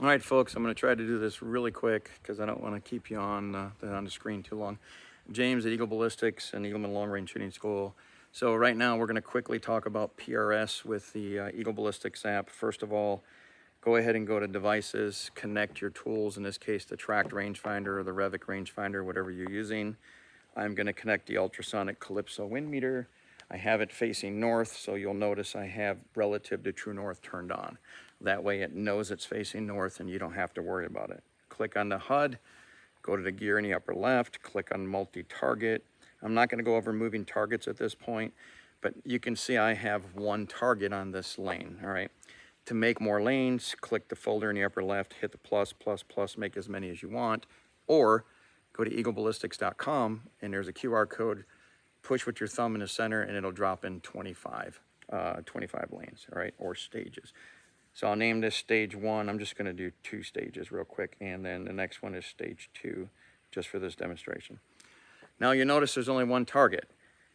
All right, folks, I'm going to try to do this really quick because I don't want to keep you on the screen too long. James at Eagle Ballistics and Eagleman Long Range Shooting School. So right now we're going to quickly talk about PRS with the Eagle Ballistics app. First of all, go ahead and go to devices, connect your tools, in this case the tracked rangefinder or the Revic rangefinder, whatever you're using. I'm going to connect the ultrasonic Calypso wind meter. I have it facing north, so you'll notice I have relative to true north turned on. That way it knows it's facing north and you don't have to worry about it. Click on the HUD, go to the gear in the upper left, click on multi-target. I'm not going to go over moving targets at this point, but you can see I have one target on this lane, all right? To make more lanes, click the folder in the upper left, hit the plus, make as many as you want, or go to eagleballistics.com and there's a QR code. Push with your thumb in the center and it'll drop in 25 lanes, all right, or stages. So I'll name this stage 1. I'm just going to do 2 stages real quick, and then the next one is stage 2, just for this demonstration. Now you notice there's only one target.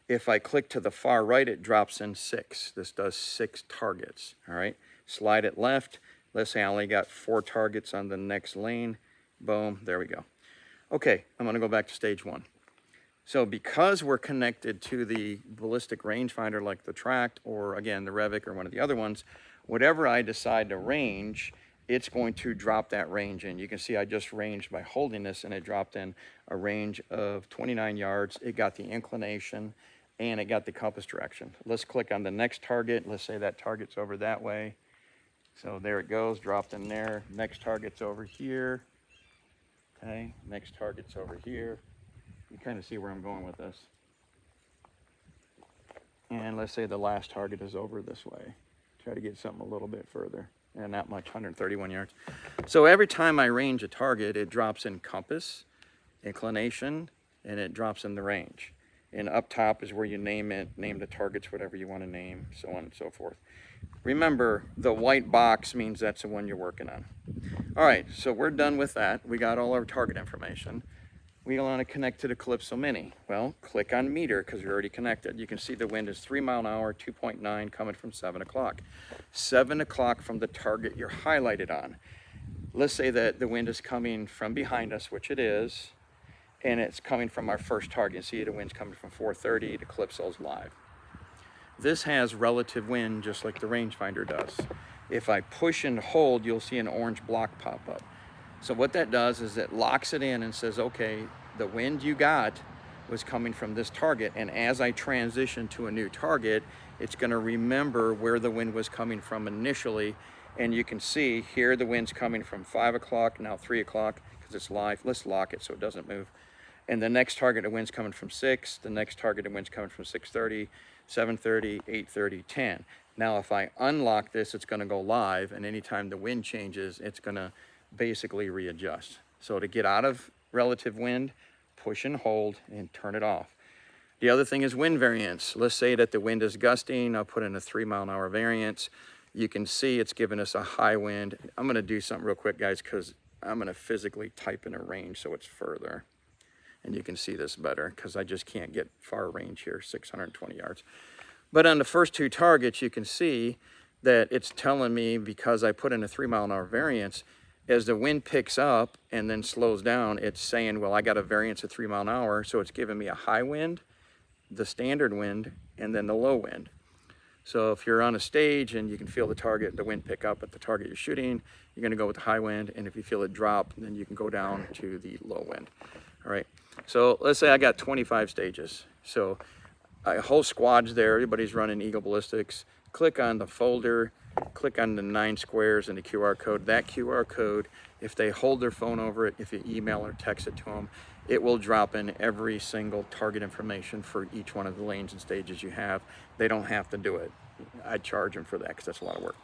If I click to the far right, it drops in 6. This does 6 targets, all right? Slide it left. Let's say I only got 4 targets on the next lane. Boom, there we go. Okay, I'm going to go back to stage 1. So because we're connected to the ballistic rangefinder like the tracked or again the Revic or one of the other ones, whatever I decide to range, it's going to drop that range in. You can see I just ranged by holding this and it dropped in a range of 29 yards. It got the inclination and it got the compass direction. Let's click on the next target. Let's say that target's over that way. So there it goes, dropped in there. Next target's over here. Okay, next target's over here. You kind of see where I'm going with this. And let's say the last target is over this way. Try to get something a little bit further. And not much, 131 yards. So every time I range a target, it drops in compass, inclination, and it drops in the range. And up top is where you name it, name the targets, whatever you want to name, so on and so forth. Remember, the white box means that's the one you're working on. All right, so we're done with that. We got all our target information. We want to connect to the Calypso Mini. Well, click on meter because you're already connected. You can see the wind is 3 mile an hour, 2.9 coming from 7 o'clock. 7 o'clock from the target you're highlighted on. Let's say that the wind is coming from behind us, which it is, and it's coming from our first target. See, the wind's coming from 4:30, the Calypso's live. This has relative wind just like the rangefinder does. If I push and hold, you'll see an orange block pop up. So what that does is it locks it in and says, okay, the wind you got was coming from this target, and as I transition to a new target, it's going to remember where the wind was coming from initially, and you can see here the wind's coming from 5 o'clock, now 3 o'clock, because it's live. Let's lock it so it doesn't move. And the next target the wind's coming from 6, the next target the wind's coming from 6:30, 7:30, 8:30, 10. Now if I unlock this, it's going to go live, and anytime the wind changes, it's going to basically readjust. So to get out of relative wind, push and hold and turn it off. The other thing is wind variance. Let's say that the wind is gusting. I'll put in a 3 mile an hour variance. You can see it's giving us a high wind. I'm going to do something real quick, guys, because I'm going to physically type in a range so it's further. And you can see this better because I just can't get far range here, 620 yards. But on the first 2 targets, you can see that it's telling me, because I put in a 3 mile an hour variance, as the wind picks up and then slows down, it's saying, well, I got a variance of 3 mile an hour, so it's giving me a high wind, the standard wind, and then the low wind. So if you're on a stage and you can feel the wind pick up at the target you're shooting, you're going to go with the high wind, and if you feel it drop, then you can go down to the low wind. All right, so let's say I got 25 stages. So a whole squad's there, everybody's running Eagle Ballistics. Click on the folder, click on the 9 squares and the QR code. That QR code, if they hold their phone over it, if you email or text it to them, it will drop in every single target information for each one of the lanes and stages you have. They don't have to do it. I charge them for that because that's a lot of work.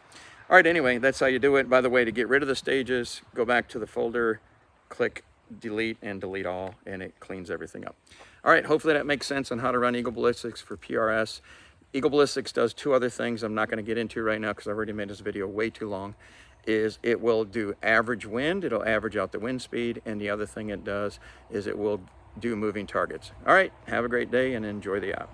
All right, anyway, that's how you do it. By the way, to get rid of the stages, go back to the folder, click delete and delete all, and it cleans everything up. All right, hopefully that makes sense on how to run Eagle Ballistics for PRS. Eagle Ballistics does 2 other things I'm not going to get into right now because I've already made this video way too long. Is it will do average wind, it'll average out the wind speed, and the other thing it does is it will do moving targets. All right, have a great day and enjoy the app.